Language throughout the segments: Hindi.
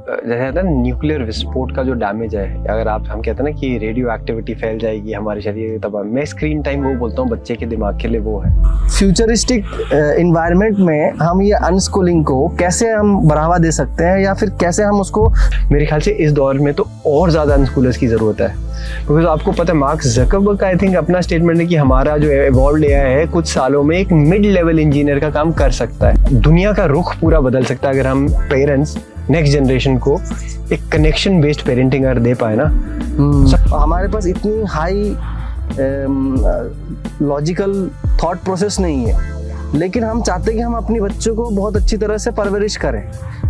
जैसे है ना न्यूक्लियर विस्फोट का जो डैमेज है, अगर हम कहते हैं ना कि रेडियो एक्टिविटी फैल जाएगी हमारे शरीर, तब मैं स्क्रीन टाइम वो बोलता हूँ बच्चे के दिमाग के लिए वो है। फ्यूचरिस्टिक इन्वायरमेंट में हम ये अनस्कूलिंग को कैसे हम बढ़ावा दे सकते हैं, या फिर कैसे हम उसको, मेरे ख्याल से इस दौर में तो और ज़्यादा अनस्कूलर्स की ज़रूरत है। बिकॉज आपको पता है मार्क ज़करबर्ग का आई थिंक अपना स्टेटमेंट है कि हमारा जो एवॉल्व्ड एआई है कुछ सालों में एक मिड लेवल इंजीनियर का काम कर सकता है। दुनिया का रुख पूरा बदल सकता है अगर हम पेरेंट्स नेक्स्ट जनरेशन को एक कनेक्शन बेस्ड पेरेंटिंग अगर दे पाए ना। हमारे पास इतनी हाई लॉजिकल थॉट प्रोसेस नहीं है, लेकिन हम चाहते हैं कि हम अपने बच्चों को बहुत अच्छी तरह से परवरिश करें।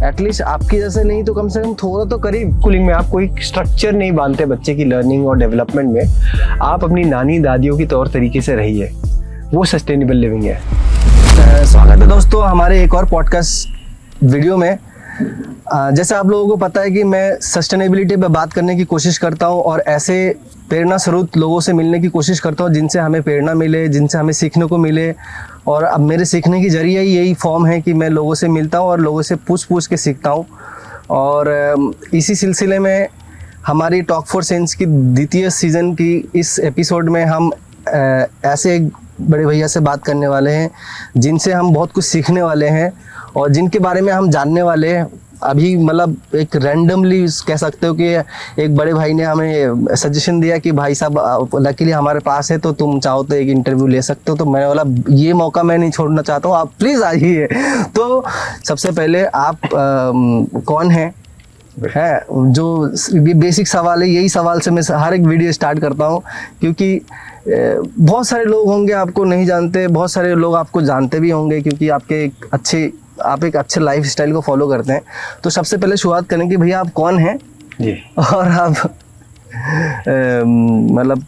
एटलीस्ट आपकी जैसे नहीं तो कम से कम थोड़ा तो करीब। स्कूलिंग में आप कोई स्ट्रक्चर नहीं बांधते बच्चे की लर्निंग और डेवलपमेंट में, आप अपनी नानी दादियों की तौर तरीके से रहिए, वो सस्टेनेबल लिविंग है। स्वागत है दोस्तों हमारे एक और पॉडकास्ट वीडियो में। जैसे आप लोगों को पता है कि मैं सस्टेनेबिलिटी पे बात करने की कोशिश करता हूँ और ऐसे प्रेरणा स्रोत लोगों से मिलने की कोशिश करता हूँ जिनसे हमें प्रेरणा मिले, जिनसे हमें सीखने को मिले। और अब मेरे सीखने की जरिए यही फॉर्म है कि मैं लोगों से मिलता हूँ और लोगों से पूछ के सीखता हूँ। और इसी सिलसिले में हमारी टॉक फॉर सेंस की द्वितीय सीज़न की इस एपिसोड में हम ऐसे एक बड़े भैया से बात करने वाले हैं जिनसे हम बहुत कुछ सीखने वाले हैं और जिनके बारे में हम जानने वाले हैं। अभी मतलब एक रैंडमली कह सकते हो कि एक बड़े भाई ने हमें सजेशन दिया कि भाई साहब लकीली हमारे पास है तो तुम चाहो तो एक इंटरव्यू ले सकते हो। तो मैंने बोला ये मौका मैं नहीं छोड़ना चाहता हूँ, आप प्लीज़ आइए। तो सबसे पहले आप कौन हैं है जो बेसिक सवाल है, यही सवाल से मैं हर एक वीडियो स्टार्ट करता हूँ, क्योंकि बहुत सारे लोग होंगे आपको नहीं जानते, बहुत सारे लोग आपको जानते भी होंगे क्योंकि आप एक अच्छे लाइफ स्टाइल को फॉलो करते हैं। तो सबसे पहले शुरुआत करें कि भैया आप कौन हैं जी, और आप मतलब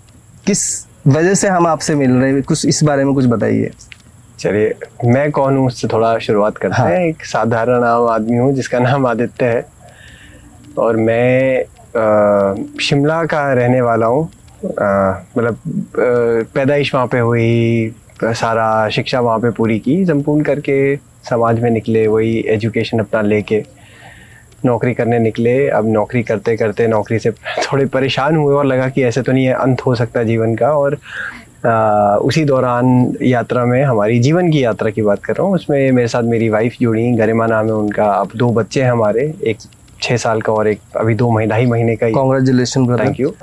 किस वजह से हम आपसे मिल रहे हैं, कुछ इस बारे में कुछ बताइए। चलिए, मैं कौन हूँ उससे थोड़ा शुरुआत करते हैं। एक साधारण आम आदमी हूँ जिसका नाम आदित्य है और मैं शिमला का रहने वाला हूँ। मतलब पैदाइश वहाँ पे हुई, सारा शिक्षा वहाँ पे पूरी की, संपूर्ण करके समाज में निकले, वही एजुकेशन अपना लेके नौकरी करने निकले। अब नौकरी करते करते नौकरी से थोड़े परेशान हुए और लगा कि ऐसे तो नहीं है, अंत हो सकता जीवन का। और उसी दौरान यात्रा में, हमारी जीवन की यात्रा की बात कर रहा हूँ, उसमें मेरे साथ मेरी वाइफ जुड़ी, गरिमा नाम है उनका। अब 2 बच्चे हैं हमारे, एक 6 साल का और एक अभी 2.5 महीने का ही। Congratulation brother. Thank you.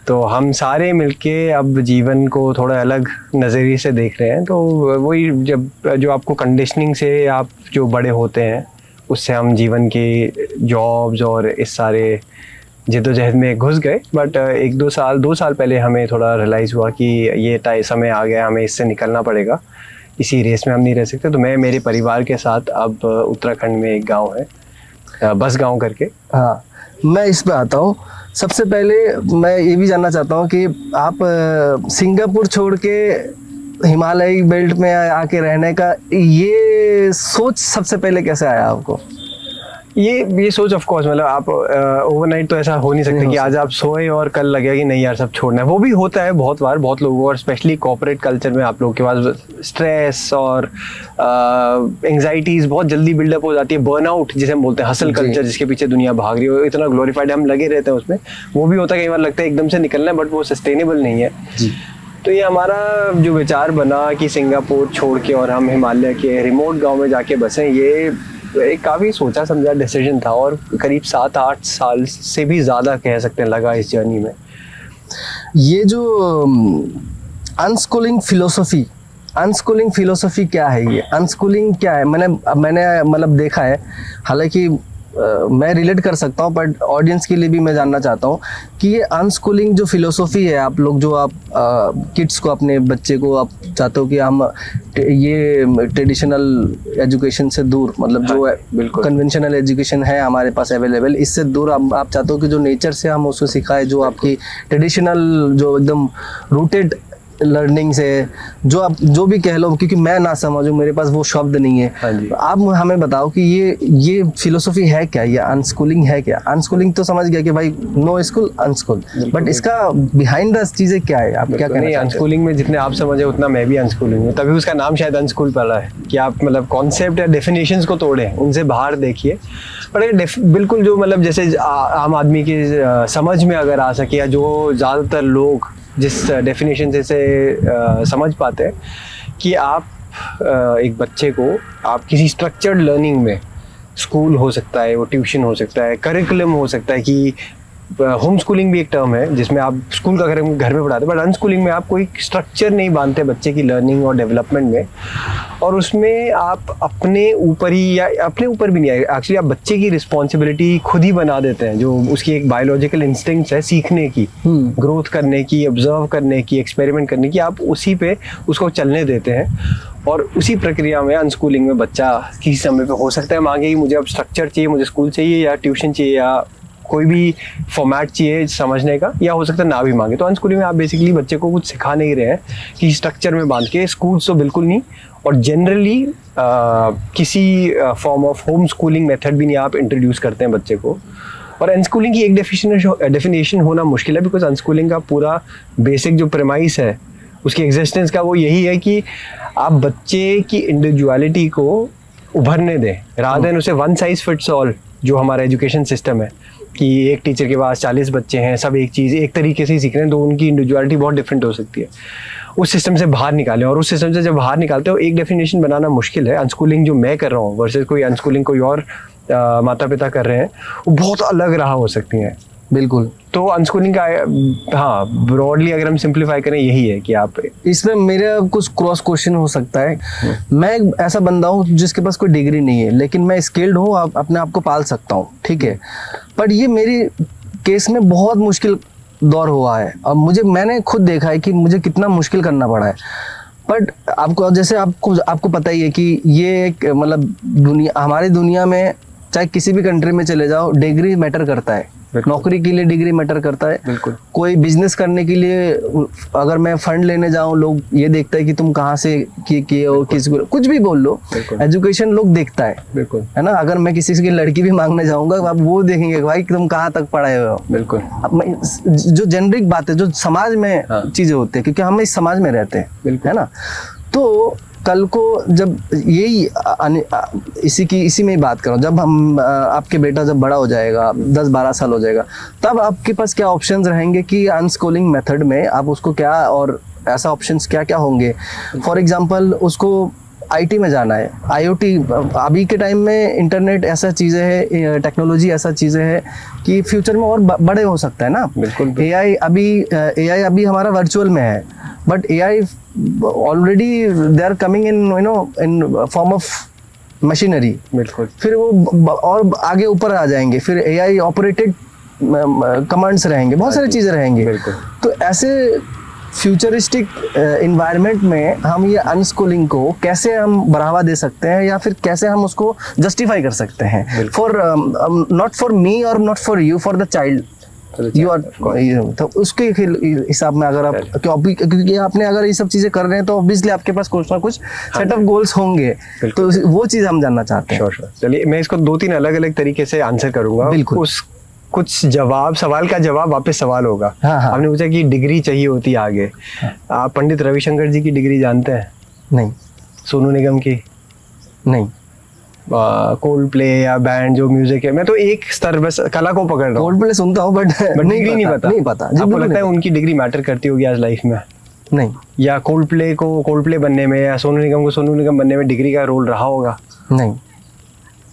तो हम सारे मिलके अब जीवन को थोड़ा अलग नज़रिए से देख रहे हैं। तो वही जो आपको कंडीशनिंग से आप जो बड़े होते हैं उससे हम जीवन की जॉब्स और इस सारे जद्दोजहद में घुस गए। बट 2 साल पहले हमें थोड़ा रियलाइज़ हुआ कि ये समय आ गया, हमें इससे निकलना पड़ेगा, इसी रेस में हम नहीं रह सकते। तो मैं मेरे परिवार के साथ अब उत्तराखंड में एक गाँव है बस गाँव करके। हाँ, मैं इस पे आता हूँ। सबसे पहले मैं ये भी जानना चाहता हूँ कि आप सिंगापुर छोड़ के हिमालय बेल्ट में आके रहने का ये सोच सबसे पहले कैसे आया आपको? ये सोच ऑफ कोर्स, मतलब आप ओवरनाइट तो ऐसा हो नहीं सकता कि आज आप सोए और कल लगे कि नहीं यार सब छोड़ना है। वो भी होता है बहुत बार, बहुत लोगों को, और स्पेशली कॉर्पोरेट कल्चर में आप लोगों के पास स्ट्रेस और एंग्जाइटीज बहुत जल्दी बिल्डअप हो जाती है। बर्नआउट जिसे हम बोलते हैं, हसल कल्चर जिसके पीछे दुनिया भाग रही है, इतना ग्लोरीफाइड हम लगे रहते हैं उसमें। वो भी होता है, कई बार लगता है एकदम से निकलना है, बट वो सस्टेनेबल नहीं है जी। तो ये हमारा जो विचार बना कि सिंगापुर छोड़ के और हम हिमालय के रिमोट गाँव में जाके बसें, ये एक काफ़ी सोचा समझा डिसीजन था और करीब 7-8 साल से भी ज़्यादा कह सकते हैं लगा इस जर्नी में। ये जो अनस्कूलिंग फिलोसफी क्या है? ये अनस्कूलिंग क्या है? मैंने मतलब देखा है, हालांकि मैं रिलेट कर सकता हूँ, बट ऑडियंस के लिए भी मैं जानना चाहता हूँ कि ये अनस्कूलिंग जो फिलोसफी है, आप लोग जो आप किड्स को, अपने बच्चे को आप चाहते हो कि हम ये ट्रेडिशनल एजुकेशन से दूर, मतलब जो बिल्कुल कन्वेंशनल एजुकेशन है हमारे पास अवेलेबल, इससे दूर आप चाहते हो कि जो नेचर से हम उसको सिखाए, जो आपकी ट्रेडिशनल जो एकदम रूटेड लर्निंग से, जो आप जो भी कह लो, क्योंकि मैं ना समझूं, मेरे पास वो शब्द नहीं है। हाँ जी। आप हमें बताओ कि ये फिलोसफी है क्या, ये अनस्कूलिंग है क्या? अनस्कूलिंग तो समझ गया कि भाई नो स्कूल अनस्कूल, बट इसका बिहाइंड द चीजें क्या है, आप क्या कहना चाहते हैं? अनस्कूलिंग में जितने आप समझे उतना मैं भी अनस्कूलिंग हूँ, तभी उसका नाम शायद अनस्कूल पड़ा है कि आप मतलब कॉन्सेप्ट या डेफिनेशंस को तोड़ें, उनसे बाहर देखिए। पर बिल्कुल जो मतलब जैसे आम आदमी की समझ में अगर आ सके, या जो ज़्यादातर लोग जिस डेफिनेशन से समझ पाते हैं कि आप एक बच्चे को आप किसी स्ट्रक्चर्ड लर्निंग में, स्कूल हो सकता है, वो ट्यूशन हो सकता है, करिकुलम हो सकता है, कि होम स्कूलिंग भी एक टर्म है जिसमें आप स्कूल का घर में पढ़ाते हैं, बट अनस्कूलिंग में आप कोई स्ट्रक्चर नहीं बांधते बच्चे की लर्निंग और डेवलपमेंट में, और उसमें आप अपने ऊपर ही, या अपने ऊपर भी नहीं है एक्चुअली, आप बच्चे की रिस्पॉन्सिबिलिटी खुद ही बना देते हैं, जो उसकी एक बायोलॉजिकल इंस्टिंक्ट्स है सीखने की, ग्रोथ करने की, ऑब्जर्व करने की, एक्सपेरिमेंट करने की, आप उसी पे उसको चलने देते हैं। और उसी प्रक्रिया में अनस्कूलिंग में बच्चा किसी समय पे हो सकता है मांगे कि मुझे अब स्ट्रक्चर चाहिए, मुझे स्कूल चाहिए या ट्यूशन चाहिए या कोई भी फॉर्मेट चाहिए समझने का, या हो सकता है ना भी मांगे। तो अनस्कूलिंग में आप बेसिकली बच्चे को कुछ सिखा नहीं रहे हैं कि स्ट्रक्चर में बांध के, स्कूल तो बिल्कुल नहीं, और जनरली किसी form of home schooling method भी नहीं आप इंट्रोड्यूस करते हैं बच्चे को। और अनस्कूलिंग की एक डेफिनेशन होना मुश्किल है, बिकॉज अनस्कूलिंग का पूरा बेसिक जो प्रेमाइस है उसकी एग्जिस्टेंस का, वो यही है कि आप बच्चे की इंडिविजुअलिटी को उभरने दें, रादर देन उसे वन साइज फिट्स ऑल जो हमारा एजुकेशन सिस्टम है, कि एक टीचर के पास 40 बच्चे हैं, सब एक चीज़ एक तरीके से ही सीख रहे हैं, तो उनकी इंडिविजुअलिटी बहुत डिफरेंट हो सकती है। उस सिस्टम से बाहर निकालें, और उस सिस्टम से जब बाहर निकालते हो एक डेफिनेशन बनाना मुश्किल है। अनस्कूलिंग जो मैं कर रहा हूँ वर्सेस कोई अनस्कूलिंग कोई और माता पिता कर रहे हैं, वो बहुत अलग राह हो सकती हैं। बिल्कुल। तो अनस्कूलिंग का, हाँ, ब्रॉडली अगर हम सिंप्लीफाई करें यही है कि आप, इसमें मेरा कुछ क्रॉस क्वेश्चन हो सकता है। मैं एक ऐसा बंदा हूँ जिसके पास कोई डिग्री नहीं है, लेकिन मैं स्किल्ड हूँ, अपने आप को पाल सकता हूँ, ठीक है। पर ये मेरी केस में बहुत मुश्किल दौर हुआ है, और मैंने खुद देखा है कि मुझे कितना मुश्किल करना पड़ा है। बट आपको, जैसे आपको पता ही है कि ये एक मतलब हमारी दुनिया में, चाहे किसी भी कंट्री में चले जाओ, डिग्री मैटर करता है। नौकरी के लिए डिग्री मैटर करता है। बिल्कुल। कोई बिजनेस करने के लिए अगर मैं फंड लेने जाऊं, लोग ये देखता है कि तुम कहाँ से किए हो, किसी को कुछ भी बोल लो, एजुकेशन लोग देखता है। बिल्कुल, है ना। अगर मैं किसी की लड़की भी मांगने जाऊंगा, आप वो देखेंगे भाई तुम कहाँ तक पढ़े हो। बिल्कुल। जो जेनरिक बात है, जो समाज में चीजें होती है, क्योंकि हम इस समाज में रहते हैं, है ना। तो कल को जब यही इसी में ही बात करो, जब हम आपके बेटा जब बड़ा हो जाएगा, 10-12 साल हो जाएगा, तब आपके पास क्या ऑप्शंस रहेंगे कि अनस्कूलिंग मेथड में आप उसको क्या, और ऐसा ऑप्शंस क्या क्या होंगे। फॉर एग्जांपल उसको आईटी में जाना है, आईओटी, अभी के टाइम में इंटरनेट ऐसा चीज़ें है, टेक्नोलॉजी ऐसा चीज़ें है कि फ्यूचर में और बड़े हो सकता है ना। बिल्कुल। एआई अभी हमारा वर्चुअल में है, but AI already they are coming in form of machinery. बिल्कुल। फिर वो और आगे ऊपर आ जाएंगे, फिर एआई ऑपरेटेड कमांड्स रहेंगे, बहुत सारी चीज़ें रहेंगे। बिल्कुल। तो ऐसे फ्यूचरिस्टिक एनवायरनमेंट में हम ये अनस्कूलिंग को कैसे हम बढ़ावा दे सकते हैं, या फिर कैसे हम उसको जस्टिफाई कर सकते हैं, फॉर नॉट फॉर मी और not for you, for the child you are. तो उसके हिसाब में अगर आप, क्योंकि आपने अगर ये सब चीजें कर रहे हैं तो ऑब्वियसली आपके पास कुछ ना कुछ सेट ऑफ गोल्स होंगे, तो वो चीज हम जानना चाहते हैं। चलिए, मैं इसको 2-3 अलग-अलग तरीके से आंसर करूंगा। बिल्कुल। उस कुछ सवाल का जवाब वापस सवाल होगा। हाँ। आपने पूछा कि डिग्री चाहिए होती है आगे। आप पंडित रविशंकर जी की डिग्री जानते हैं? नहीं। सोनू निगम की? नहीं। कोल्ड प्ले या बैंड जो म्यूजिक है, मैं तो एक स्तर बस कला को पकड़ रहा हूँ। कोल्ड प्ले सुनता हूँ, बट डिग्री नहीं पता। आपको लगता है उनकी डिग्री मैटर करती होगी आज लाइफ में? नहीं। या कोल्ड प्ले बनने में, या सोनू निगम को सोनू निगम बनने में डिग्री का रोल रहा होगा? नहीं।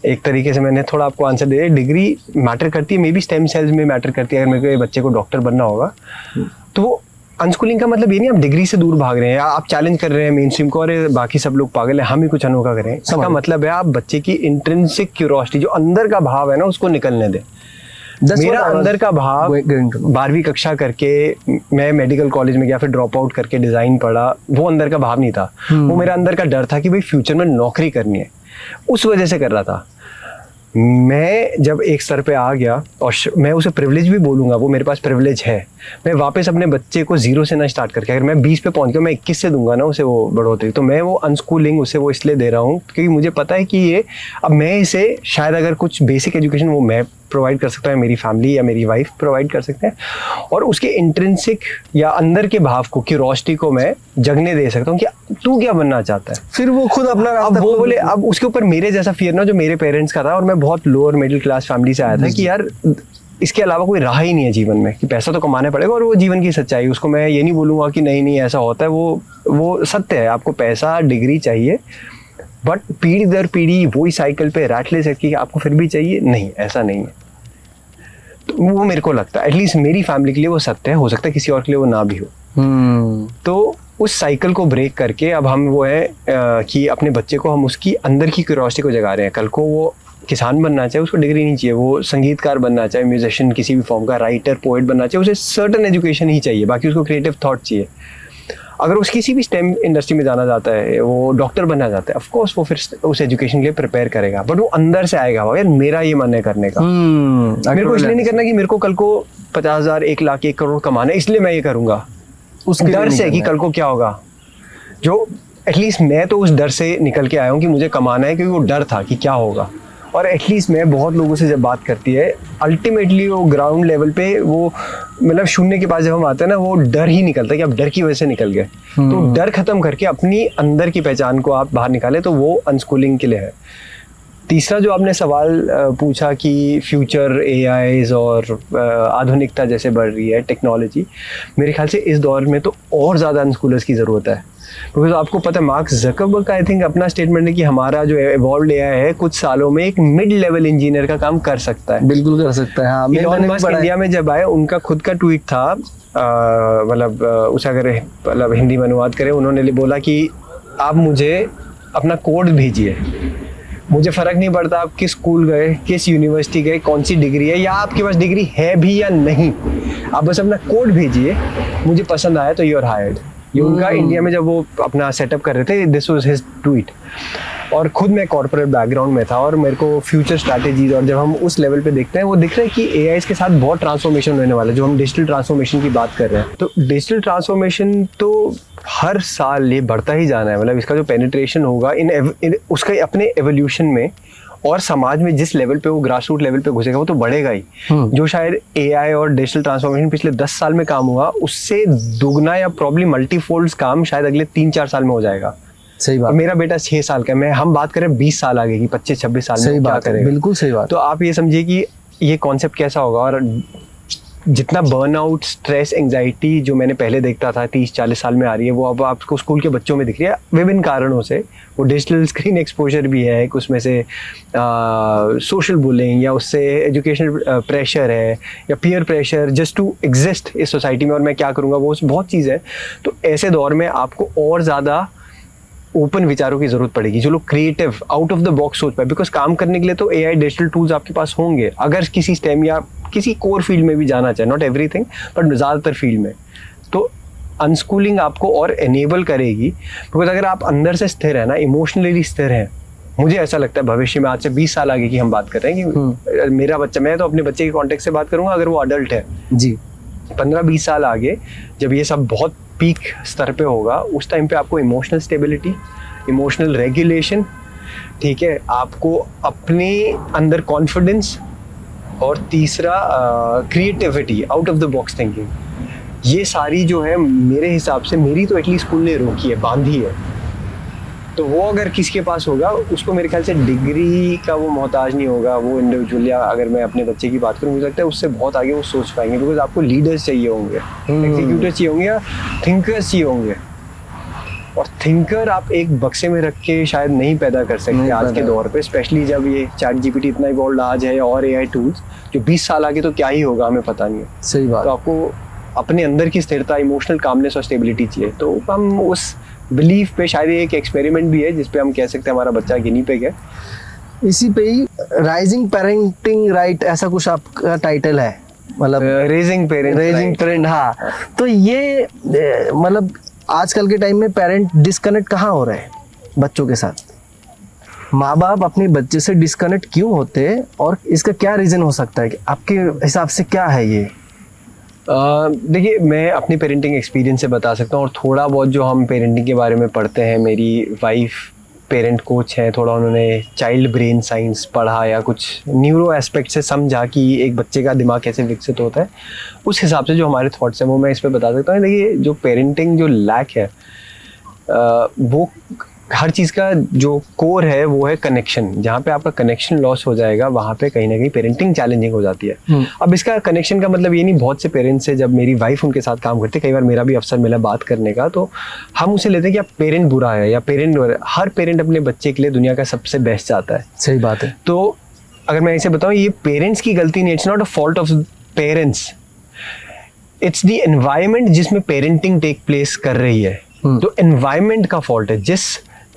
एक तरीके से मैंने थोड़ा आपको आंसर दे दिया। डिग्री मैटर करती है, मे बी स्टेम सेल्स में मैटर करती है। अगर मेरे को बच्चे को डॉक्टर बनना होगा, तो अनस्कूलिंग का मतलब ये नहीं आप डिग्री से दूर भाग रहे हैं, या आप चैलेंज कर रहे हैं मेन स्ट्रीम को, और बाकी सब लोग पागल है, हम ही कुछ अनोखा करें। इसका मतलब है आप बच्चे की इंट्रिंसिक क्यूरियोसिटी, जो अंदर का भाव है ना, उसको निकलने दें। मेरा अंदर का भाव 12वीं कक्षा करके मैं मेडिकल कॉलेज में गया, फिर ड्रॉप आउट करके डिजाइन पढ़ा, वो अंदर का भाव नहीं था। वो मेरा अंदर का डर था कि भाई फ्यूचर में नौकरी करनी है, उस वजह से कर रहा था। मैं जब एक स्तर पे आ गया, और मैं उसे प्रिविलेज भी बोलूँगा, वो मेरे पास प्रिविलेज है, मैं वापस अपने बच्चे को 0 से ना स्टार्ट करके, अगर मैं 20 पे पहुंच गया, मैं 21 से दूंगा ना उसे वो बढ़ोतरी, तो मैं वो अनस्कूलिंग उसे वो इसलिए दे रहा हूँ क्योंकि मुझे पता है कि ये, अब मैं इसे शायद अगर कुछ बेसिक एजुकेशन वो मैं प्रोवाइड कर सकता है, मेरी फैमिली या मेरी वाइफ प्रोवाइड कर सकते हैं, और उसके इंट्रिंसिक या अंदर के भाव को, क्यूरोसिटी को मैं जगने दे सकता हूँ कि तू क्या बनना चाहता है। फिर वो खुद अपना अब वो बोले, अब उसके ऊपर मेरे जैसा फियर ना जो मेरे पेरेंट्स का था, और मैं बहुत लोअर मिडिल क्लास फैमिली से आया था कि यार इसके अलावा कोई राह ही नहीं है जीवन में, कि पैसा तो कमाना पड़ेगा, और वो जीवन की सच्चाई, उसको मैं ये नहीं बोलूँगा कि नहीं नहीं ऐसा होता है, वो सत्य है, आपको पैसा डिग्री चाहिए, बट पीढ़ी दर पीढ़ी वही साइकिल पे रैट ले सकती है, आपको फिर भी चाहिए, नहीं ऐसा नहीं है। तो वो मेरे को लगता है एटलीस्ट मेरी फैमिली के लिए वो सत्य है, हो सकता है किसी और के लिए वो ना भी हो। तो उस साइकिल को ब्रेक करके अब हम वो है कि अपने बच्चे को हम उसकी अंदर की क्यूरियोसिटी को जगा रहे हैं। कल को वो किसान बनना चाहे, उसको डिग्री नहीं चाहिए, वो संगीतकार बनना चाहे, म्यूजिशियन किसी भी फॉर्म का, राइटर पोएट बनना चाहे, उसे सर्टन एजुकेशन ही चाहिए, बाकी उसको क्रिएटिव थॉट चाहिए। अगर उस किसी भी स्टेम इंडस्ट्री में जाना चाहता है, वो डॉक्टर बनना चाहता है, ऑफ कोर्स वो फिर उस एजुकेशन के लिए प्रिपेयर करेगा, बट वो अंदर से आएगा, यार मेरा ये मन है करने का। मेरे को इसलिए नहीं करना कि मेरे को कल को 50,000 1 लाख 1 करोड़ कमाना है इसलिए मैं ये करूंगा, उस डर से कि कल को क्या होगा, जो एटलीस्ट मैं तो उस डर से निकल के आया हूँ कि मुझे कमाना है, क्योंकि वो डर था कि क्या होगा। और एटलीस्ट मैं बहुत लोगों से जब बात करती है, अल्टीमेटली वो ग्राउंड लेवल पे वो मतलब शून्य के पास जब हम आते हैं ना, वो डर ही निकलता है कि आप डर की वजह से निकल गए। तो डर खत्म करके अपनी अंदर की पहचान को आप बाहर निकाले, तो वो अनस्कूलिंग के लिए है। तीसरा जो आपने सवाल पूछा कि फ्यूचर एआईज और आधुनिकता जैसे बढ़ रही है, टेक्नोलॉजी, मेरे ख्याल से इस दौर में तो और ज़्यादा अनस्कूलर्स की ज़रूरत है। बिकॉज आपको पता है मार्क ज़करबर्ग का आई थिंक अपना स्टेटमेंट है कि हमारा जो एवॉल्व्ड एआई है कुछ सालों में एक मिड लेवल इंजीनियर का काम कर सकता है। बिल्कुल कर सकता है। हाँ, इलॉन मस्क इंडिया में जब आए, उनका खुद का ट्वीट था, मतलब उसे अगर मतलब हिंदी में अनुवाद करें, उन्होंने बोला कि आप मुझे अपना कोड भेजिए, मुझे फ़र्क नहीं पड़ता आप किस स्कूल गए, किस यूनिवर्सिटी गए, कौन सी डिग्री है, या आपके पास डिग्री है भी या नहीं, आप बस अपना कोड भेजिए, मुझे पसंद आया तो यू आर हायर्ड। ये उनका इंडिया में जब वो अपना सेटअप कर रहे थे, दिस वाज हिज ट्वीट। और खुद मैं कॉर्पोरेट बैकग्राउंड में था, और मेरे को फ्यूचर स्ट्रैटेजीज, और जब हम उस लेवल पे देखते हैं, वो दिख रहा है कि एआई के साथ बहुत ट्रांसफॉर्मेशन होने वाला है। जो हम डिजिटल ट्रांसफॉर्मेशन की बात कर रहे हैं, तो डिजिटल ट्रांसफॉर्मेशन तो हर साल ये बढ़ता ही जाना है। मतलब इसका जो पेनिट्रेशन होगा इन उसका अपने एवोल्यूशन में, और समाज में जिस लेवल पे वो ग्रास रूट लेवल पे घुसेगा, वो तो बढ़ेगा ही। जो शायद एआई और डिजिटल ट्रांसफॉर्मेशन पिछले 10 साल में काम हुआ, उससे दुगना या प्रॉब्ली मल्टीफोल्ड काम शायद अगले 3-4 साल में हो जाएगा। सही बात। मेरा बेटा 6 साल का है, हम बात करें 20 साल आगे की, 25-26 साल में क्या करेगा। बिल्कुल सही बात। तो आप ये समझिए कि ये कॉन्सेप्ट कैसा होगा। और जितना बर्नआउट, स्ट्रेस, एंजाइटी जो मैंने पहले देखता था 30-40 साल में आ रही है, वो अब आपको स्कूल के बच्चों में दिख रही है विभिन्न कारणों से। वो डिजिटल स्क्रीन एक्सपोजर भी है एक, उसमें से सोशल बुलिंग, या उससे एजुकेशनल प्रेशर है, या peer pressure just to exist इस सोसाइटी में, और मैं क्या करूँगा, वो बहुत चीज़ है। तो ऐसे दौर में आपको और ज़्यादा ओपन विचारों की जरूरत पड़ेगी, जो लोग creative out of the box सोच पाए। बिकॉज काम करने के लिए तो एआई डिजिटल टूल्स आपके पास होंगे, अगर किसी स्टेम या किसी कोर फील्ड में भी जाना चाहे, नॉट एवरीथिंग बट ज़्यादातर फील्ड में, तो अनस्कूलिंग आपको और एनेबल करेगी। बिकॉज अगर आप अंदर से स्थिर है ना, इमोशनली स्थिर हैं, मुझे ऐसा लगता है भविष्य में, आज से 20 साल आगे की हम बात कर रहे हैं कि मेरा बच्चा, मैं तो अपने बच्चे के कॉन्टेक्स्ट से बात करूंगा, अगर वो अडल्ट है जी, 15-20 साल आगे जब ये सब बहुत पीक स्तर पे होगा, उस टाइम पे आपको इमोशनल स्टेबिलिटी, इमोशनल रेगुलेशन, ठीक है, आपको अपने अंदर कॉन्फिडेंस, और तीसरा creativity, out of the box thinking, ये सारी जो है मेरे हिसाब से, मेरी तो एटलीस्ट स्कूल ने रोकी है, बांधी है। तो वो अगर किसी के पास होगा, उसको मेरे ख्याल से डिग्री का वो मोहताज नहीं होगा, वो इंडिविजुअल, या अगर मैं अपने बच्चे की बात करूँ, मुझे लगता है उससे बहुत आगे वो सोच पाएंगे। बिकॉज आपको लीडर्स चाहिए होंगे, एग्जीक्यूटिव चाहिए होंगे, या थिंकर्स चाहिए होंगे। और थिंकर आप एक बक्से में रख के शायद नहीं पैदा कर सकते आज के दौर पे, स्पेशली जब ये चैट जीपीटी इतना इवॉल्व आज है, और एआई टूल्स जो 20 साल आगे तो क्या ही होगा हमें पता नहीं है। सही बात। तो आपको अपने अंदर की स्थिरता, इमोशनल कामनेस और स्टेबिलिटी चाहिए। तो हम उस बिलीफ पे, शायद एक एक्सपेरिमेंट भी है जिसपे हम कह सकते हैं हमारा बच्चा गिनी पिग है। इसी पे ही राइजिंग पेरेंटिंग राइट, ऐसा कुछ आपका टाइटल है, मतलब रेजिंग पेरेंट। हाँ, तो ये मतलब आजकल के टाइम में पेरेंट डिस्कनेक्ट कहाँ हो रहे हैं बच्चों के साथ? माँ बाप अपने बच्चे से डिस्कनेक्ट क्यों होते हैं और इसका क्या रीज़न हो सकता है कि आपके हिसाब से क्या है ये? देखिए, मैं अपनी पेरेंटिंग एक्सपीरियंस से बता सकता हूँ और थोड़ा बहुत जो हम पेरेंटिंग के बारे में पढ़ते हैं, मेरी वाइफ पेरेंट कोच हैं, थोड़ा उन्होंने चाइल्ड ब्रेन साइंस पढ़ा या कुछ न्यूरो एस्पेक्ट से समझा कि एक बच्चे का दिमाग कैसे विकसित होता है, उस हिसाब से जो हमारे थॉट्स हैं वो मैं इस पर बता सकता हूँ। देखिए, जो पेरेंटिंग जो लैक है वो हर चीज़ का जो कोर है वो है कनेक्शन। जहाँ पे आपका कनेक्शन लॉस हो जाएगा वहाँ पे कहीं ना कहीं पेरेंटिंग चैलेंजिंग हो जाती है। अब इसका कनेक्शन का मतलब ये नहीं, बहुत से पेरेंट्स से जब मेरी वाइफ उनके साथ काम करते, कई बार मेरा भी अवसर मिला बात करने का, तो हम उसे लेते हैं कि आप पेरेंट बुरा है या पेरेंट, हर पेरेंट अपने बच्चे के लिए दुनिया का सबसे बेस्ट चाहता है। सही बात है। तो अगर मैं इसे बताऊँ, ये पेरेंट्स की गलती नहीं, it's not a fault of parents, it's the environment जिसमें पेरेंटिंग टेक प्लेस कर रही है। तो एनवायरमेंट का फॉल्ट है। जिस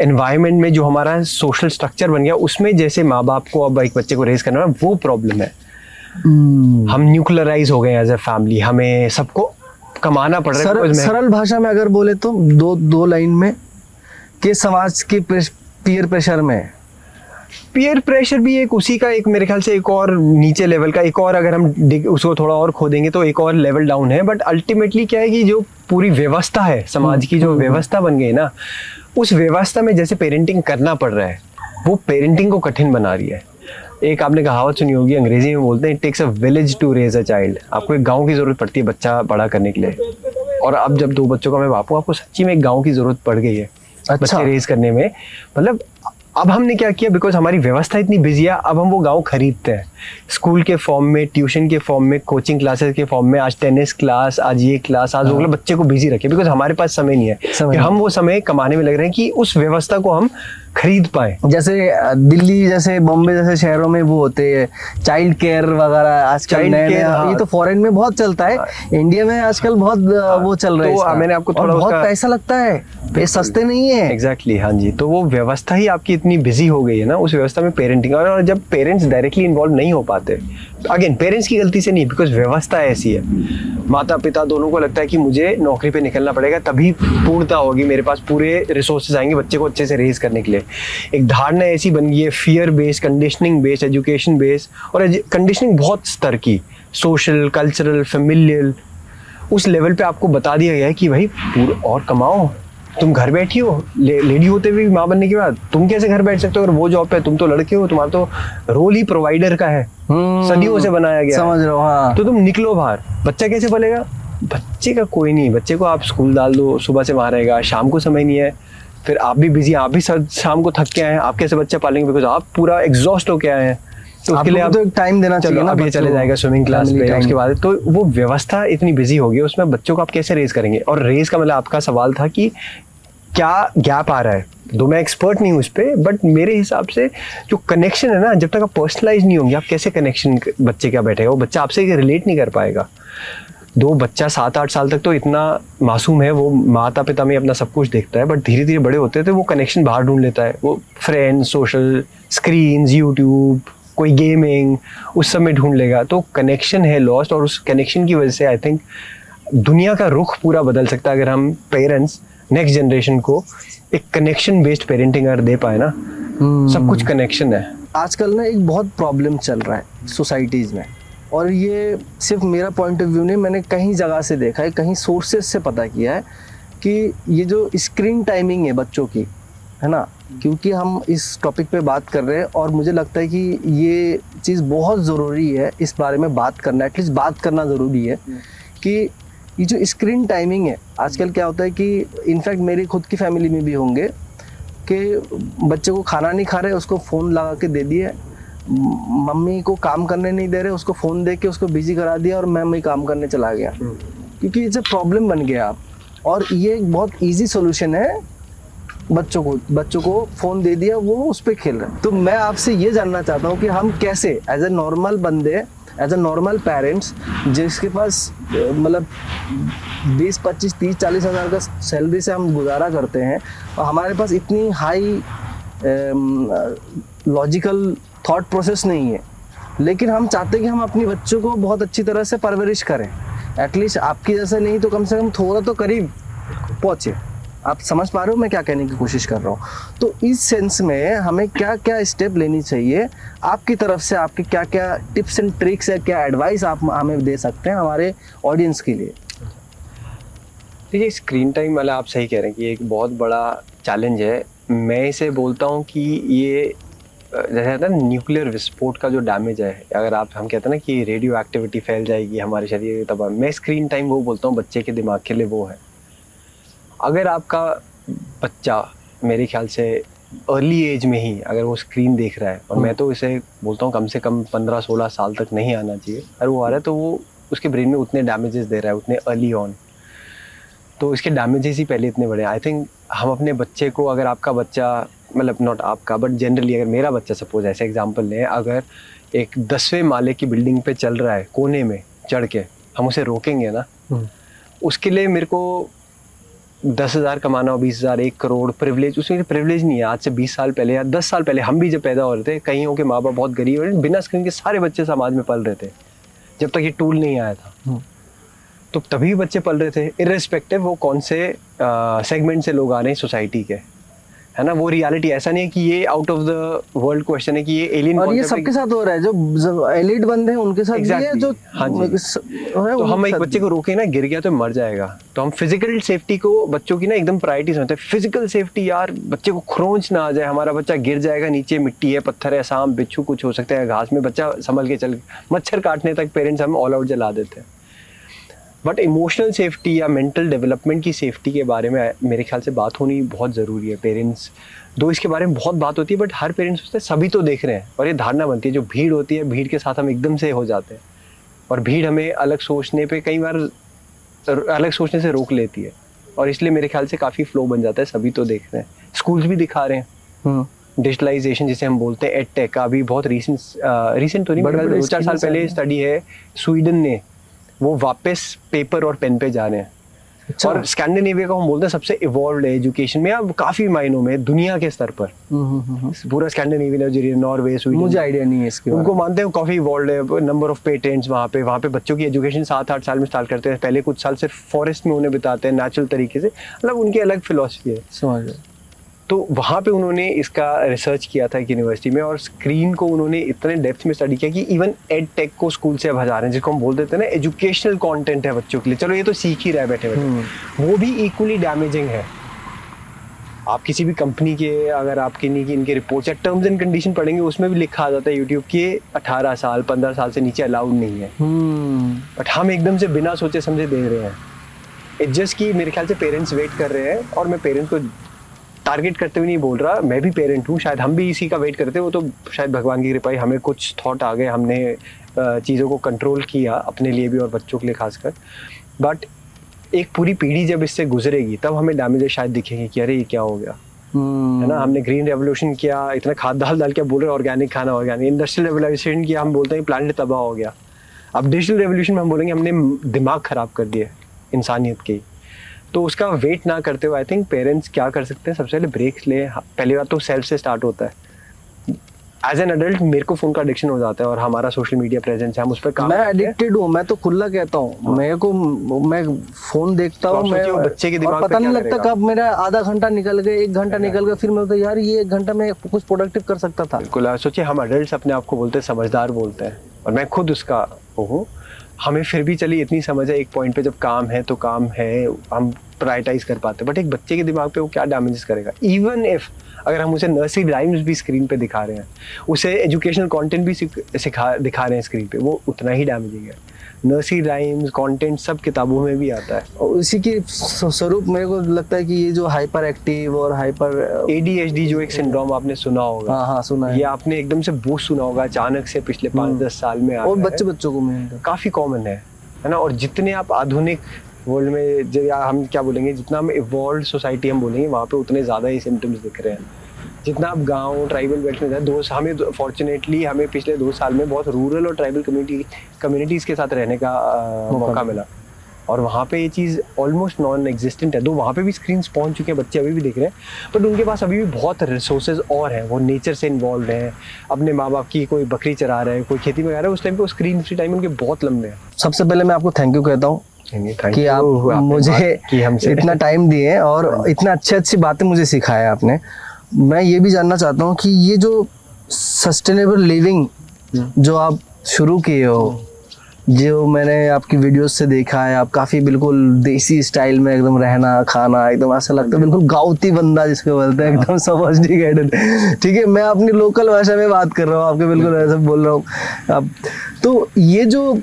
एनवायरनमेंट में जो हमारा सोशल स्ट्रक्चर बन गया उसमें जैसे माँ बाप को अब एक बच्चे को रेज करना है, वो प्रॉब्लम है। हम न्यूक्लियराइज हो गए एज ए फैमिली, हमें सबको कमाना पड़ रहा है। सरल भाषा में अगर बोले तो दो लाइन में कि समाज के पीयर प्रेशर में, पीयर प्रेशर भी एक उसी का एक मेरे ख्याल से एक और नीचे लेवल का, एक और अगर हम उसको थोड़ा और खोदेंगे तो एक और लेवल डाउन है। बट अल्टीमेटली क्या है कि जो पूरी व्यवस्था है समाज की, जो व्यवस्था बन गई ना, उस व्यवस्था में जैसे पेरेंटिंग करना पड़ रहा है वो पेरेंटिंग को कठिन बना रही है। एक आपने कहावत सुनी होगी, अंग्रेजी में बोलते हैं, it takes a village to raise a child. आपको एक गांव की जरूरत पड़ती है बच्चा बड़ा करने के लिए। और अब जब 2 बच्चों का मैं बाप हूं, आपको सच्ची में एक गांव की जरूरत पड़ गई है बच्चे रेज करने में। मतलब अब हमने क्या किया, बिकॉज हमारी व्यवस्था इतनी बिजी है, अब हम वो गांव खरीदते हैं स्कूल के फॉर्म में, ट्यूशन के फॉर्म में, कोचिंग क्लासेस के फॉर्म में। आज टेनिस क्लास, आज ये क्लास, आज वो क्लास, बच्चे को बिजी रखे, बिकॉज हमारे पास समय नहीं है कि हम वो समय कमाने में लग रहे हैं कि उस व्यवस्था को हम खरीद पाए। जैसे दिल्ली जैसे बॉम्बे जैसे शहरों में वो होते हैं चाइल्ड केयर वगैरह, आजकल ये तो फॉरेन में बहुत चलता है, इंडिया में आजकल बहुत वो चल रहा है। तो मैंने आपको थोड़ा बहुत पैसा लगता है, ये सस्ते नहीं है। एग्जैक्टली, हाँ जी। तो वो व्यवस्था ही आपकी इतनी बिजी हो गई है ना, उस व्यवस्था में पेरेंटिंग, और जब पेरेंट्स डायरेक्टली इन्वॉल्व नहीं हो पाते, अगेन पेरेंट्स की गलती से नहीं, बिकॉज व्यवस्था ऐसी है। माता पिता दोनों को लगता है कि मुझे नौकरी पे निकलना पड़ेगा तभी पूर्णता होगी, मेरे पास पूरे रिसोर्सेज आएंगे बच्चे को अच्छे से रेज करने के लिए। एक धारणा ऐसी बन गई है, fear based, conditioning based, education based, और कंडीशनिंग बहुत स्तर की, सोशल, कल्चरल, फेमिलियल, उस लेवल पे आपको बता दिया गया है कि भाई और कमाओ, तुम घर बैठी हो, लेडी होते हुए माँ बनने के बाद तुम कैसे घर बैठ सकते हो, अगर वो जॉब पे, तुम तो लड़के हो, तुम्हारा तो रोल ही प्रोवाइडर का है, सदियों से बनाया गया, समझ रहा हूँ, हाँ। तो तुम निकलो बाहर, बच्चा कैसे पलेगा? बच्चे का कोई नहीं, बच्चे को आप स्कूल डाल दो, सुबह से वहां रहेगा, शाम को समय नहीं है, फिर आप भी बिजी, आप भी शाम को थक के आए हैं, आप कैसे बच्चा पालेंगे? बिकॉज आप पूरा एग्जॉस्ट होके आए हैं, तो उसके लिए आप तो टाइम देना चाहिए ना। अभी चले जाएगा स्विमिंग क्लास पे, उसके बाद तो वो व्यवस्था इतनी बिजी होगी, उसमें बच्चों को आप कैसे रेज करेंगे? और रेज का मतलब आपका सवाल था कि क्या गैप आ रहा है, तो मैं एक्सपर्ट नहीं हूँ उस पर, बट मेरे हिसाब से जो कनेक्शन है ना, जब तक आप पर्सनलाइज नहीं होंगे, आप कैसे कनेक्शन बच्चे क्या बैठेगा, वो बच्चा आपसे रिलेट नहीं कर पाएगा। बच्चा 7-8 साल तक तो इतना मासूम है, वो माता पिता में अपना सब कुछ देखता है, बट धीरे धीरे बड़े होते हैं तो वो कनेक्शन बाहर ढूंढ लेता है, वो फ्रेंड्स, सोशल, स्क्रीन्स, यूट्यूब, कोई गेमिंग, उस सब में ढूंढ लेगा। तो कनेक्शन है लॉस्ट, और उस कनेक्शन की वजह से आई थिंक दुनिया का रुख पूरा बदल सकता है अगर हम पेरेंट्स नेक्स्ट जनरेशन को एक कनेक्शन बेस्ड पेरेंटिंग अगर दे पाए ना। सब कुछ कनेक्शन है। आजकल ना एक बहुत प्रॉब्लम चल रहा है सोसाइटीज में, और ये सिर्फ मेरा पॉइंट ऑफ व्यू नहीं, मैंने कहीं जगह से देखा है, कहीं सोर्सेज से पता किया है कि ये जो स्क्रीन टाइमिंग है बच्चों की, है ना, क्योंकि हम इस टॉपिक पे बात कर रहे हैं और मुझे लगता है कि ये चीज़ बहुत ज़रूरी है, इस बारे में बात करना, एटलीस्ट बात करना ज़रूरी है कि ये जो स्क्रीन टाइमिंग है आजकल क्या होता है कि इनफैक्ट मेरी खुद की फैमिली में भी होंगे कि बच्चे को खाना नहीं खा रहे, उसको फ़ोन लगा के दे दिए, मम्मी को काम करने नहीं दे रहे, उसको फ़ोन दे के उसको बिजी करा दिया और मैं काम करने चला गया, क्योंकि ये प्रॉब्लम बन गया आप। और ये एक बहुत ईजी सोल्यूशन है, बच्चों को फ़ोन दे दिया, वो उस पर खेल रहे हैं। तो मैं आपसे ये जानना चाहता हूँ कि हम कैसे एज ए नॉर्मल बंदे, एज ए नॉर्मल पेरेंट्स जिसके पास मतलब 20, 25, 30, 40 हज़ार का सैलरी से हम गुजारा करते हैं और हमारे पास इतनी हाई लॉजिकल थॉट प्रोसेस नहीं है, लेकिन हम चाहते हैं कि हम अपने बच्चों को बहुत अच्छी तरह से परवरिश करें, एटलीस्ट आपकी जैसे नहीं तो कम से कम थोड़ा तो करीब पहुँचे। आप समझ पा रहे हो मैं क्या कहने की कोशिश कर रहा हूँ? तो इस सेंस में हमें क्या क्या स्टेप लेनी चाहिए आपकी तरफ से, आपके क्या क्या टिप्स एंड ट्रिक्स है, क्या एडवाइस आप हमें दे सकते हैं हमारे ऑडियंस के लिए? देखिए, स्क्रीन टाइम वाला आप सही कह रहे हैं कि एक बहुत बड़ा चैलेंज है। मैं इसे बोलता हूँ कि ये जैसे कहते हैं न्यूक्लियर विस्फोट का जो डैमेज है, अगर हम कहते हैं ना कि रेडियो एक्टिविटी फैल जाएगी हमारे शरीर में, तब मैं स्क्रीन टाइम वो बोलता हूँ बच्चे के दिमाग के लिए वो है। अगर आपका बच्चा मेरे ख्याल से अर्ली एज में ही अगर वो स्क्रीन देख रहा है, और मैं तो इसे बोलता हूँ कम से कम 15-16 साल तक नहीं आना चाहिए, अगर वो आ रहा है तो वो उसके ब्रेन में उतने डैमेजेस दे रहा है उतने अर्ली ऑन, तो इसके डैमेजेस ही पहले इतने बड़े। आई थिंक हम अपने बच्चे को, अगर आपका बच्चा, मतलब नॉट आपका बट जनरली अगर मेरा बच्चा सपोज ऐसे एग्जांपल लें, अगर एक 10वें माले की बिल्डिंग पे चल रहा है कोने में चढ़ के, हम उसे रोकेंगे ना, उसके लिए मेरे को 10,000 कमाना हो, 20,000, 1 करोड़ प्रिविलेज, उसमें प्रिविलेज नहीं है। आज से 20 साल पहले या 10 साल पहले हम भी जब पैदा हो रहे थे, कईयों के माँ बाप बहुत गरीब और बिना स्क्रीन के सारे बच्चे समाज में पल रहे थे जब तक ये टूल नहीं आया था। तो तभी बच्चे पल रहे थे, इर्रेस्पेक्टिव वो कौन से सेगमेंट से लोग आ रहे हैं सोसाइटी के, है ना। वो रियलिटी ऐसा नहीं है कि ये out of the world question है कि ये एलियन, और ये सबके साथ हो रहा है, जो एलिट बंदे हैं उनके साथ exactly. भी है जो हाँ जी। तो हम एक बच्चे को रोके ना, गिर गया तो मर जाएगा, तो हम फिजिकल सेफ्टी को बच्चों की ना एकदम प्रायोरिटी समझते हैं। फिजिकल सेफ्टी यार, बच्चे को खरोंच ना आ जाए, हमारा बच्चा गिर जाएगा, नीचे मिट्टी है, पत्थर है, सांप बिच्छू कुछ हो सकता है, घास में बच्चा संभल के चल, मच्छर काटने तक पेरेंट्स हम ऑल आउट जला देते हैं। बट इमोशनल सेफ्टी या मेंटल डेवलपमेंट की सेफ्टी के बारे में मेरे ख्याल से बात होनी बहुत ज़रूरी है। पेरेंट्स दो इसके बारे में बहुत बात होती है, बट हर पेरेंट्स सोचते हैं सभी तो देख रहे हैं, और ये धारणा बनती है जो भीड़ होती है, भीड़ के साथ हम एकदम से हो जाते हैं, और भीड़ हमें अलग सोचने पे कई बार अलग सोचने से रोक लेती है, और इसलिए मेरे ख्याल से काफ़ी फ्लो बन जाता है सभी तो देख रहे हैं। स्कूल्स भी दिखा रहे हैं डिजिटलाइजेशन जिसे हम बोलते हैं, एडटेक का अभी बहुत रिसेंट तो नहीं, 2-4 साल पहले स्टडी है स्वीडन ने, वो वापस पेपर और पेन पे जा रहे हैं। अच्छा। और स्कैंडिनेविया को हम बोलते हैं सबसे इवॉल्व्ड है एजुकेशन में, अब काफी मायनों में दुनिया के स्तर पर। पूरा स्कैंडिनेविया, नॉर्वे, स्वीडन, मुझे आइडिया नहीं है इसके, उनको मानते हैं काफी इवॉल्व्ड है, नंबर ऑफ पेटेंट्स वहाँ पे बच्चों की एजुकेशन 7-8 साल में स्टार्ट करते हैं, पहले कुछ साल सिर्फ फॉरेस्ट में उन्हें बिताते हैं नेचुरल तरीके से, मतलब उनकी अलग फिलॉसफी है। समझ गए। तो वहाँ पे उन्होंने इसका रिसर्च किया था एक यूनिवर्सिटी में, और स्क्रीन को उन्होंने इतने डेप्थ में स्टडी किया कि इवन एड टेक को स्कूल से अब हटा रहे हैं, जिसको हम बोल देते हैं ना एजुकेशनल कंटेंट है बच्चों के लिए, चलो ये तो सीख ही रहा है बैठे बैठे, वो भी इक्वली डैमेजिंग है। आप किसी भी कंपनी के अगर आपकी इनके रिपोर्ट्स या टर्म्स एंड कंडीशन पढ़ेंगे, उसमें भी लिखा आ जाता है यूट्यूब के 18 साल 15 साल से नीचे अलाउड नहीं है, बट हम एकदम से बिना सोचे समझे दे रहे हैं। इट्स जस्ट कि मेरे ख्याल से पेरेंट्स वेट कर रहे हैं, और मैं पेरेंट्स को टारगेट करते हुए नहीं बोल रहा, मैं भी पेरेंट हूँ, शायद हम भी इसी का वेट करते, वो तो शायद भगवान की कृपा, हमें कुछ थॉट आ गए, हमने चीज़ों को कंट्रोल किया अपने लिए भी और बच्चों के लिए खासकर। बट एक पूरी पीढ़ी जब इससे गुजरेगी तब हमें डैमेजेस शायद दिखेंगे कि अरे ये क्या हो गया, है ना। हमने ग्रीन रेवोल्यूशन किया, इतना खाद डाल के बोल रहे ऑर्गेनिक खाना, ऑर्गेनिक। इंडस्ट्रियल रेवोल्यूशन किया, हम बोलते हैं प्लांट तबाह हो गया। अब डिजिटल रेवोल्यूशन में हम बोलेंगे हमने दिमाग खराब कर दिया इंसानियत के। तो उसका वेट ना करते हुए आई थिंक पेरेंट्स क्या कर सकते हैं, सबसे पहले ब्रेक ले। पहली बात तो सेल्फ से स्टार्ट होता है। एज एन अडल्ट मेरे को फोन का एडिक्शन हो जाता है, और हमारा सोशल मीडिया प्रेजेंस है, हम उस पर काम, मैं एडिक्टेड हूँ, मैं तो खुला कहता हूँ, मेरे को मैं फोन देखता हूँ, मैं बच्चे के दिमाग पता नहीं लगता कब मेरा आधा घंटा निकल गया, 1 घंटा निकल गया, फिर मैं बोलता यार ये 1 घंटा में कुछ प्रोडक्टिव कर सकता था। बिल्कुल। सोचिए हम अडल्ट अपने आप को बोलते हैं समझदार बोलते हैं, और मैं खुद उसका हूँ, हमें फिर भी चलिए इतनी समझ है, एक पॉइंट पे जब काम है तो काम है, हम प्रायोरिटाइज कर पाते हैं। बट एक बच्चे के दिमाग पे वो क्या डैमेजेस करेगा, इवन इफ अगर हम उसे नर्सरी राइम्स भी स्क्रीन पे दिखा रहे हैं, उसे एजुकेशनल कंटेंट भी दिखा रहे हैं स्क्रीन पे, वो उतना ही डैमेजिंग है। नर्सरी राइम्स कंटेंट सब किताबों में भी आता है, और इसी के स्वरूप मेरे को लगता है कि ये जो हाइपर एक्टिव और हाइपर ADHD जो एक सिंड्रोम आपने सुना होगा, हाँ सुना है, ये आपने एकदम से बूस्ट सुना होगा अचानक से पिछले 5-10 साल में, और बच्चों को काफी कॉमन है ना। और जितने आप आधुनिक वर्ल्ड में, हम क्या बोलेंगे, जितना हम इवॉल्व सोसाइटी हम बोलेंगे, वहाँ पे उतने ज़्यादा ही सिम्टम्स दिख रहे हैं। जितना आप गांव ट्राइबल बेल्ट में जाए, हमें फॉर्चुनेटली हमें पिछले 2 साल में बहुत रूरल और ट्राइबल कम्युनिटीज़ के साथ रहने का मौका मिला, और वहाँ पे ये चीज़ ऑलमोस्ट नॉन एग्जिस्टेंट है। तो वहाँ पे भी स्क्रीन्स पहुँच चुके हैं, बच्चे अभी भी देख रहे हैं, बट उनके पास अभी भी बहुत रिसोर्सेज और हैं, वो नेचर से इन्वॉल्व हैं, अपने माँ बाप की, कोई बकरी चरा रहा है, कोई खेती में जा रहा है, उस टाइम पे स्क्रीन फ्री टाइम उनके बहुत लंबे हैं। सबसे पहले मैं आपको थैंक यू कहता हूँ कि आप मुझे इतना टाइम दिए और इतना अच्छी बातें मुझे सिखाया आपने। मैं ये भी जानना चाहता हूँ कि ये जो सस्टेनेबल लिविंग जो आप शुरू किए हो, जो मैंने आपकी वीडियोस से देखा है, आप काफ़ी बिल्कुल देसी स्टाइल में एकदम रहना खाना, एकदम ऐसा लगता है बिल्कुल गाँवती बंदा जिसको बोलते हैं, एकदम सोफिस्टिकेटेड। ठीक है, मैं अपनी लोकल भाषा में बात कर रहा हूँ, आपके बिल्कुल ऐसा बोल रहा हूँ अब। तो ये जो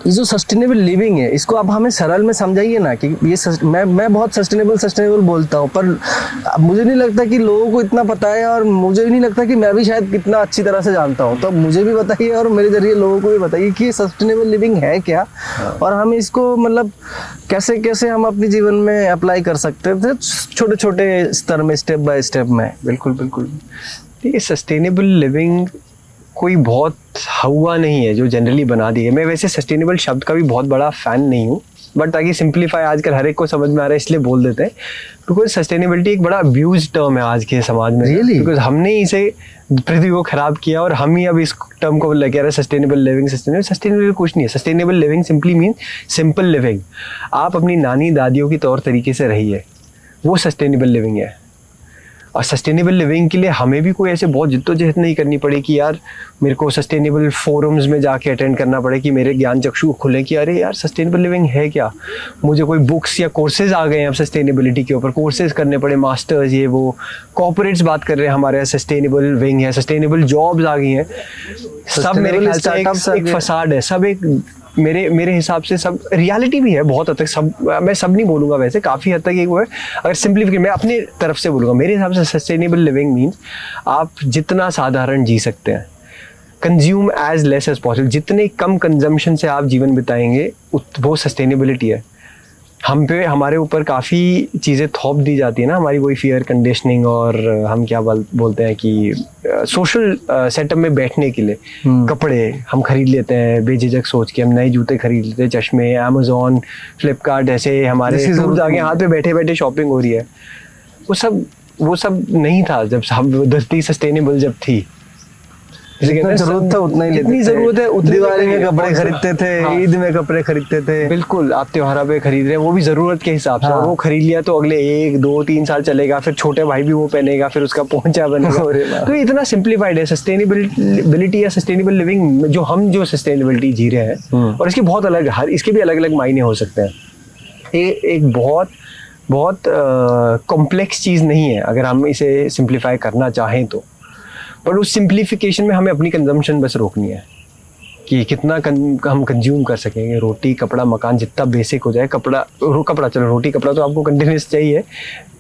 सस्टेनेबल लिविंग है, इसको आप हमें सरल में समझाइए ना कि ये मैं बहुत सस्टेनेबल बोलता हूँ, पर मुझे नहीं लगता कि लोगों को इतना पता है, और मुझे नहीं लगता कि मैं भी शायद कितना अच्छी तरह से जानता हूँ। तो मुझे भी बताइए और मेरे जरिए लोगों को भी बताइए कि ये सस्टेनेबल लिविंग है क्या, और हम इसको मतलब कैसे कैसे हम अपने जीवन में अप्लाई कर सकते थे छोटे छोटे स्तर में, स्टेप बाय स्टेप में। बिल्कुल बिल्कुल। ये सस्टेनेबल लिविंग कोई बहुत हवा नहीं है जो जनरली बना दी है। मैं वैसे सस्टेनेबल शब्द का भी बहुत बड़ा फ़ैन नहीं हूँ, बट ताकि सिंप्लीफाई आजकल हर एक को समझ में आ रहा है इसलिए बोल देते हैं, बिकॉज सस्टेनेबिलिटी एक बड़ा अब्यूज टर्म है आज के समाज में। बिकॉज हमने इसे पृथ्वी को खराब किया और हम ही अब इस टर्म को लेके आ रहे हैं सस्टेनेबल लिविंग। सस्टेनेबल कुछ नहीं है। Sustainable living simply mean simple living. आप अपनी नानी दादियों की तौर तरीके से रहिए, वो सस्टेनेबल लिविंग है। और सस्टेनेबल लिविंग के लिए हमें भी कोई ऐसे बहुत जिद्दोजहद नहीं करनी पड़े कि यार मेरे को सस्टेनेबल फोरम्स में जाके अटेंड करना पड़े कि मेरे ज्ञान चक्षु खुले कि अरे यार सस्टेनेबल लिविंग है क्या। मुझे कोई बुक्स या कोर्सेज आ गए हैं अब सस्टेनेबिलिटी के ऊपर, कोर्सेज करने पड़े, मास्टर्स, ये वो। कॉर्पोरेट्स बात कर रहे हैं हमारे यहाँ सस्टेनेबल विंग है, सस्टेनेबल जॉब्स आ गई हैं। सब मेरे ख्याल से एक फसाड है, सब एक मेरे हिसाब से सब रियलिटी भी है बहुत हद तक। सब मैं सब नहीं बोलूँगा, वैसे काफ़ी हद तक एक वो है। अगर सिंप्लीफिकेशन मैं अपने तरफ से बोलूँगा, मेरे हिसाब से सस्टेनेबल लिविंग मीन्स आप जितना साधारण जी सकते हैं, consume as less as possible, जितने कम कंजम्पशन से आप जीवन बिताएंगे वो सस्टेनेबिलिटी है। हम पे हमारे ऊपर काफ़ी चीज़ें थोप दी जाती है ना, हमारी वही फियर कंडीशनिंग, और हम क्या बोलते हैं कि सोशल सेटअप में बैठने के लिए कपड़े हम खरीद लेते हैं बेझिझक सोच के। हम नए जूते खरीद लेते हैं, चश्मे, अमेजोन, फ्लिपकार्ट, ऐसे हमारे टूल्स आगे हाथ पे बैठे बैठे शॉपिंग हो रही है। वो सब नहीं था जब हम धरती सस्टेनेबल जब थी। जितना जरूरत था उतना ही लेते थे। जरूरत है उतनी दिवाली में कपड़े खरीदते थे, ईद में कपड़े खरीदते थे। बिल्कुल, आप त्योहार पे खरीद रहे हैं, वो भी जरूरत के हिसाब से। वो खरीद लिया तो अगले 1, 2, 3 साल चलेगा, फिर छोटे भाई भी वो पहनेगा, फिर उसका पोंचा बनेगा। तो इतना सिंप्लीफाइड है सस्टेनेबिलिटी या सस्टेनेबल लिविंग जो सस्टेनेबिलिटी जी रहे हैं। और इसके बहुत अलग, हर इसके भी अलग अलग मायने हो सकते हैं। एक बहुत कॉम्प्लेक्स चीज़ नहीं है अगर हम इसे सिंप्लीफाई करना चाहें तो। पर उस सिंप्लीफिकेशन में हमें अपनी कंजम्पशन बस रोकनी है कि कितना हम कंज्यूम कर सकेंगे। रोटी, कपड़ा, मकान जितना बेसिक हो जाए। कपड़ा चलो, रोटी कपड़ा तो आपको कंटिन्यूस चाहिए,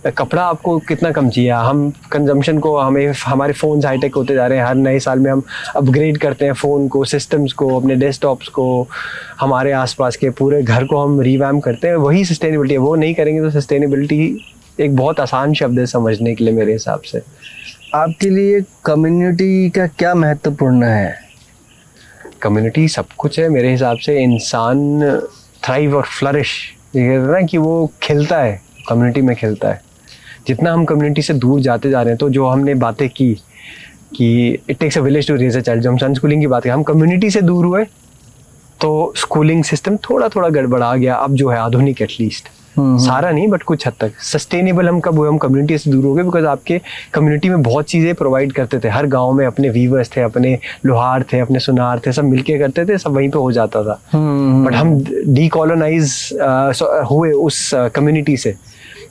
कपड़ा आपको कितना कम चाहिए। हम कंजम्पशन को हमारे फ़ोन्स हाईटेक होते जा रहे हैं, हर नए साल में हम अपग्रेड करते हैं फ़ोन को, सिस्टम्स को, अपने डेस्कटॉप्स को, हमारे आसपास के पूरे घर को हम रिवैम्प करते हैं। वही सस्टेनेबिलिटी है। वो नहीं करेंगे तो सस्टेनेबिलिटी एक बहुत आसान शब्द है समझने के लिए मेरे हिसाब से। आपके लिए कम्युनिटी का क्या महत्वपूर्ण है? कम्युनिटी सब कुछ है मेरे हिसाब से। इंसान थ्राइव और फ्लरिश, ये कहते हैं ना कि वो खिलता है, कम्युनिटी में खिलता है। जितना हम कम्युनिटी से दूर जाते जा रहे हैं, तो जो हमने बातें की कि it takes a village to raise a child, जो हम अनस्कूलिंग की बात करें, हम कम्युनिटी से दूर हुए तो स्कूलिंग सिस्टम थोड़ा गड़बड़ा गया। अब जो है आधुनिक, एटलीस्ट सारा नहीं बट कुछ हद तक सस्टेनेबल हम कब हुए, हम कम्युनिटी से दूर हो गए। बिकॉज आपके कम्युनिटी में बहुत चीज़ें प्रोवाइड करते थे। हर गांव में अपने वीवर्स थे, अपने लोहार थे, अपने सुनार थे, सब मिलके करते थे, सब वहीं पे हो जाता था। बट हम डीकॉलोनाइज हुए उस कम्युनिटी से,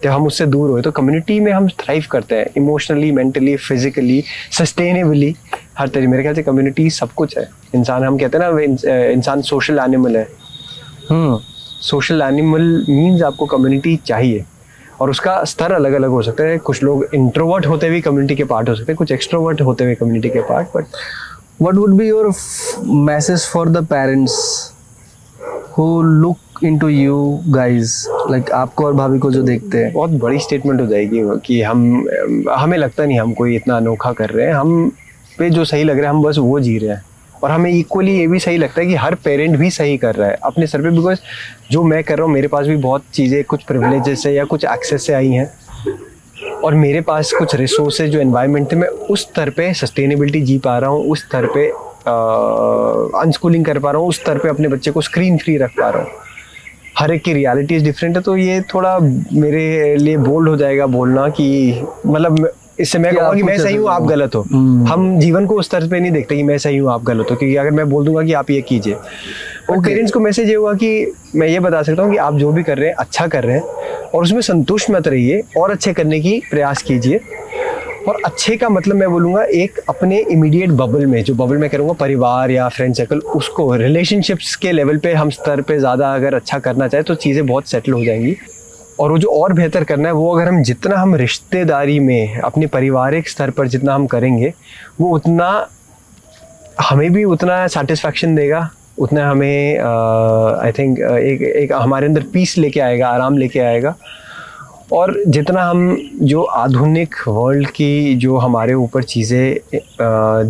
जब हम उससे दूर हुए तो कम्युनिटी में हम थ्राइव करते हैं इमोशनली, मेंटली, फिजिकली, सस्टेनेबली, हर तरीके। मेरे ख्याल से कम्युनिटी सब कुछ है। इंसान, हम कहते हैं ना इंसान सोशल एनिमल है। सोशल एनिमल मीन्स आपको कम्युनिटी चाहिए, और उसका स्तर अलग अलग हो सकता है। कुछ लोग इंट्रोवर्ट होते हुए कम्युनिटी के पार्ट हो सकते हैं, कुछ एक्सट्रोवर्ट होते हुए कम्युनिटी के part. But what would be your message for the parents who look into you guys, like आपको और भाभी को जो देखते हैं? बहुत बड़ी स्टेटमेंट हो जाएगी कि हमें लगता नहीं हम कोई इतना अनोखा कर रहे हैं, हम पे जो सही लग रहा है हम बस वो जी रहे हैं। और हमें इक्वली ये भी सही लगता है कि हर पेरेंट भी सही कर रहा है अपने सर पे। बिकॉज जो मैं कर रहा हूँ, मेरे पास भी बहुत चीज़ें कुछ प्रिविलेजेस से या कुछ एक्सेस से आई हैं, और मेरे पास कुछ रिसोर्सेज जो एनवायरनमेंट थे, मैं उस स्तर पे सस्टेनेबिलिटी जी पा रहा हूँ, उस स्तर पे अनस्कूलिंग कर पा रहा हूँ, उस स्तर पे अपने बच्चे को स्क्रीन फ्री रख पा रहा हूँ। हर एक की रियलिटीज डिफरेंट है, तो ये थोड़ा मेरे लिए बोल्ड हो जाएगा बोलना कि मतलब इससे मैं कहूँगा कि मैं सही हूँ आप गलत हो। हम जीवन को उस तरह पे नहीं देखते कि मैं सही हूँ आप गलत हो, क्योंकि अगर मैं बोल दूंगा कि आप ये कीजिए, और पेरेंट्स को मैसेज ये हुआ कि मैं ये बता सकता हूँ कि आप जो भी कर रहे हैं अच्छा कर रहे हैं, और उसमें संतुष्ट मत रहिए और अच्छे करने की प्रयास कीजिए। और अच्छे का मतलब मैं बोलूँगा एक अपने इमीडिएट बबल में, जो बबल मैं करूँगा परिवार या फ्रेंड सर्कल, उसको रिलेशनशिप्स के लेवल पे हम स्तर पे ज़्यादा अगर अच्छा करना चाहे तो चीज़ें बहुत सेटल हो जाएंगी। और वो जो और बेहतर करना है वो अगर हम जितना हम रिश्तेदारी में अपने पारिवारिक स्तर पर जितना हम करेंगे, वो उतना हमें भी उतना सेटिस्फैक्शन देगा, उतना हमें आई थिंक एक हमारे अंदर पीस लेके आएगा, आराम लेके आएगा। और जितना हम जो आधुनिक वर्ल्ड की जो हमारे ऊपर चीज़ें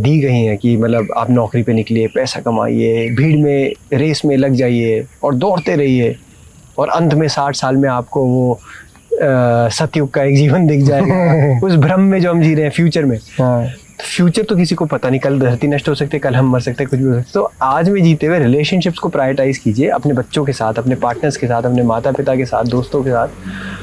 दी गई हैं कि मतलब आप नौकरी पे निकलिए, पैसा कमाइए, भीड़ में रेस में लग जाइए और दौड़ते रहिए, और अंत में 60 साल में आपको वो सतयुग का एक जीवन दिख जाएगा उस भ्रम में जो हम जी रहे हैं फ्यूचर में। फ्यूचर तो किसी को पता नहीं, कल धरती नष्ट हो सकती है, कल हम मर सकते हैं, कुछ भी हो सकता है। तो आज में जीते हुए रिलेशनशिप्स को प्रायोरिटाइज कीजिए, अपने बच्चों के साथ, अपने पार्टनर्स के साथ, अपने माता पिता के साथ, दोस्तों के साथ।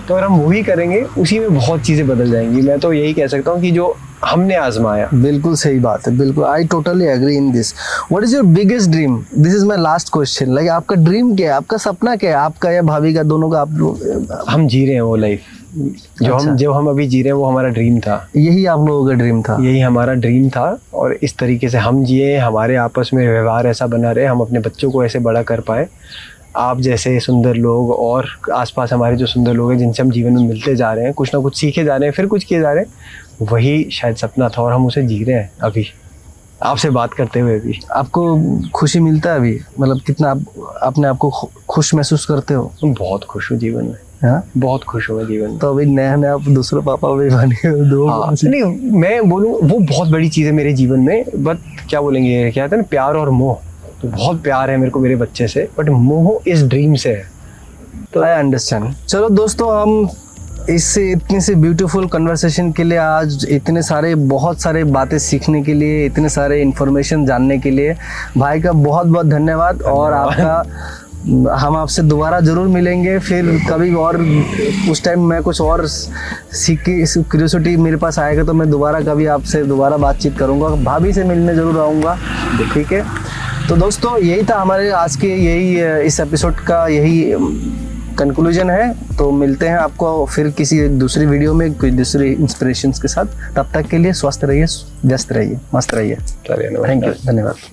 तो अगर हम वही करेंगे उसी में बहुत चीज़ें बदल जाएंगी। मैं तो यही कह सकता हूँ कि जो हमने आजमाया। बिल्कुल सही बात है, बिल्कुल I totally agree in this. What is your biggest dream? This is my last question. Like आपका ड्रीम क्या है, आपका सपना क्या है, आपका या भाभी का, दोनों का? आप लोग हम जी रहे हैं वो लाइफ जो हम अभी जी रहे हैं, वो हमारा ड्रीम था। यही आप लोगों का ड्रीम था? यही हमारा ड्रीम था, और इस तरीके से हम जिए, हमारे आपस में व्यवहार ऐसा बना रहे, हम अपने बच्चों को ऐसे बड़ा कर पाए। आप जैसे सुंदर लोग और आसपास हमारे जो सुंदर लोग हैं जिनसे हम जीवन में मिलते जा रहे हैं, कुछ ना कुछ सीखे जा रहे हैं, फिर कुछ किए जा रहे हैं, वही शायद सपना था और हम उसे जी रहे हैं अभी आपसे बात करते हुए भी। आपको खुशी मिलता है अभी? मतलब कितना आप अपने आप को खुश महसूस करते हो? बहुत खुश हूँ जीवन में। हाँ? बहुत खुश हुआ जीवन में। तो अभी नया नया आप दूसरा पापा भी बने दो। हाँ, नहीं मैं बोलूँ वो बहुत बड़ी चीज़ है मेरे जीवन में, बट क्या बोलेंगे, क्या कहते हैं ना, प्यार और मोह। तो बहुत प्यार है मेरे को मेरे बच्चे से, बट मोह इस ड्रीम से है। तो आई अंडरस्टैंड। चलो दोस्तों, हम इससे इतनी सी ब्यूटीफुल कन्वर्सेशन के लिए, आज इतने सारे बहुत सारे बातें सीखने के लिए, इतने सारे इन्फॉर्मेशन जानने के लिए भाई का बहुत बहुत धन्यवाद। और आपका हम आपसे दोबारा ज़रूर मिलेंगे फिर कभी, और उस टाइम मैं कुछ और सीख के क्यूरियोसिटी मेरे पास आएगा तो मैं दोबारा कभी आपसे दोबारा बातचीत करूँगा। भाभी से मिलने ज़रूर आऊँगा, ठीक है? तो दोस्तों, यही था हमारे आज के, यही इस एपिसोड का यही कंक्लूजन है। तो मिलते हैं आपको फिर किसी दूसरी वीडियो में कुछ दूसरे इंस्पिरेशंस के साथ। तब तक के लिए स्वस्थ रहिए, व्यस्त रहिए, मस्त रहिए। थैंक यू, धन्यवाद।